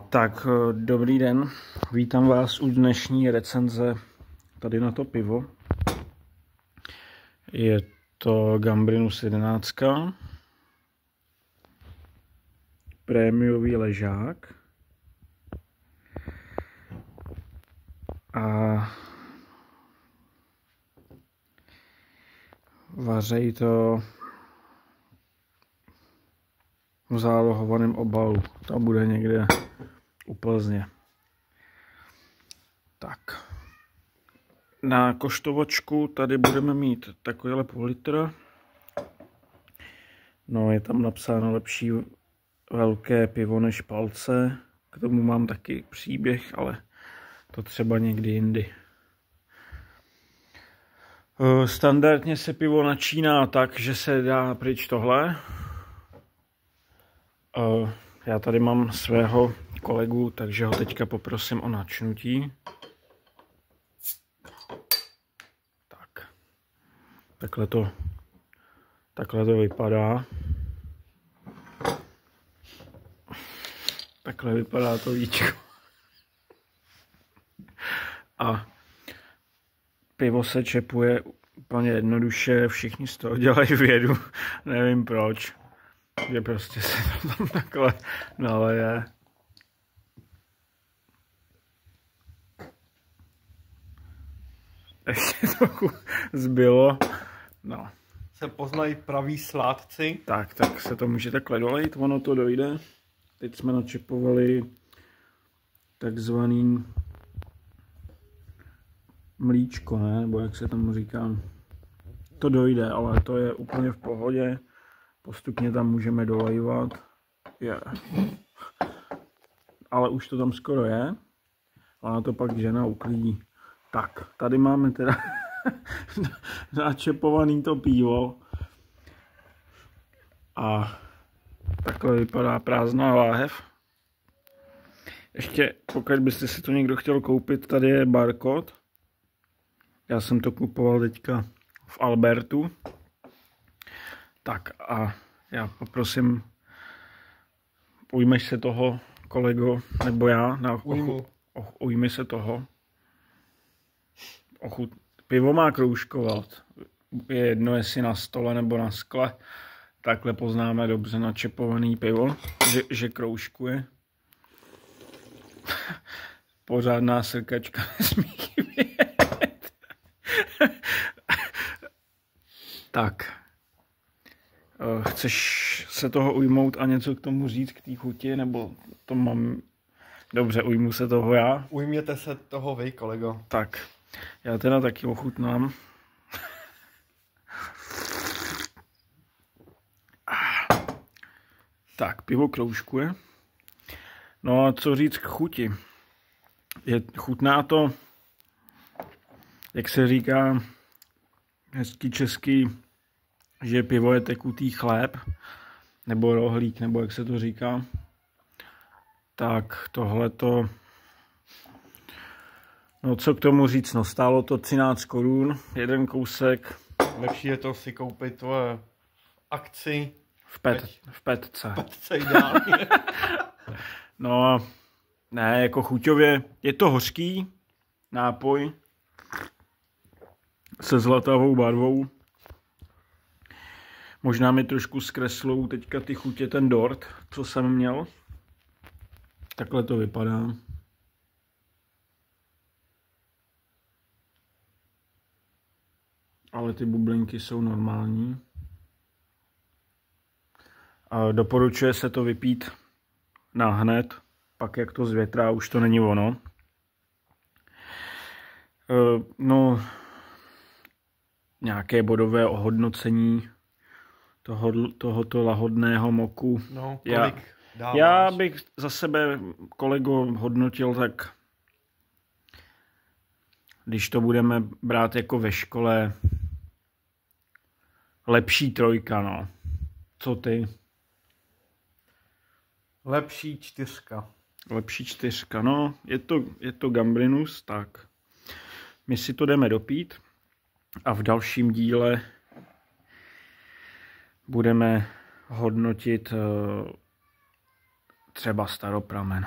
Tak, dobrý den, vítám vás u dnešní recenze tady na to pivo. Je to Gambrinus 11, prémiový ležák a vařejí to v zálohovaném obalu. To bude někde u Plzně. Tak. Na koštovačku tady budeme mít takovýhle půl litr. No, je tam napsáno lepší velké pivo než palce. K tomu mám taky příběh, ale to třeba někdy jindy. Standardně se pivo načíná tak, že se dá pryč tohle. Já tady mám svého kolegu, takže ho teďka poprosím o načnutí. Tak. Takhle to vypadá. Takhle vypadá to víčko. A pivo se čepuje úplně jednoduše, všichni z toho dělají vědu, nevím proč. Že prostě se to tam takhle naleje. Ještě trochu zbylo. No. Se poznají praví sládci. Tak se to může takhle dolejt, ono to dojde. Teď jsme načepovali takzvaný mlíčko, ne? Nebo jak se tomu říká. To dojde, ale to je úplně v pohodě. Postupně tam můžeme dolejvat. Ale už to tam skoro je. Ona to pak žena uklidí. Tak, tady máme teda načepovaný to pivo. A takhle vypadá prázdná láhev. Ještě, pokud byste si to někdo chtěl koupit, tady je barkód. Já jsem to kupoval teďka v Albertu. Tak a já poprosím, ujmeš se toho, kolego, nebo já, ujmi se toho. Pivo má kroužkovat. Je jedno, jestli na stole nebo na skle. Takhle poznáme dobře načepovaný pivo, že kroužkuje. Pořádná srkačka nesmí chybět. Tak. Chceš se toho ujmout a něco k tomu říct, k té chuti, nebo to mám... Dobře, ujmu se toho já. Ujměte se toho vy, kolego. Tak, já teda taky ochutnám. Tak, pivo kroužkuje. No a co říct k chuti? Chutná to, jak se říká hezky český, že pivo je tekutý chléb, nebo rohlík, nebo jak se to říká. Tak tohleto, no co k tomu říct, no stálo to 13 korun, jeden kousek. Lepší je to si koupit v akci. V petce. V petce ideálně. No a ne, jako chuťově, je to hořký nápoj se zlatavou barvou. Možná mi trošku zkreslou teďka ty chutě ten dort, co jsem měl. Takhle to vypadá. Ale ty bublinky jsou normální. A doporučuje se to vypít nahned, pak jak to zvětrá, už to není ono. No, nějaké bodové ohodnocení tohoto lahodného moku. No, kolik dáváš? Já bych za sebe, kolego, hodnotil tak, když to budeme brát jako ve škole, lepší 3, no. Co ty? Lepší 4. Lepší 4, no. Je to Gambrinus, tak. My si to jdeme dopít a v dalším díle budeme hodnotit třeba Staropramen.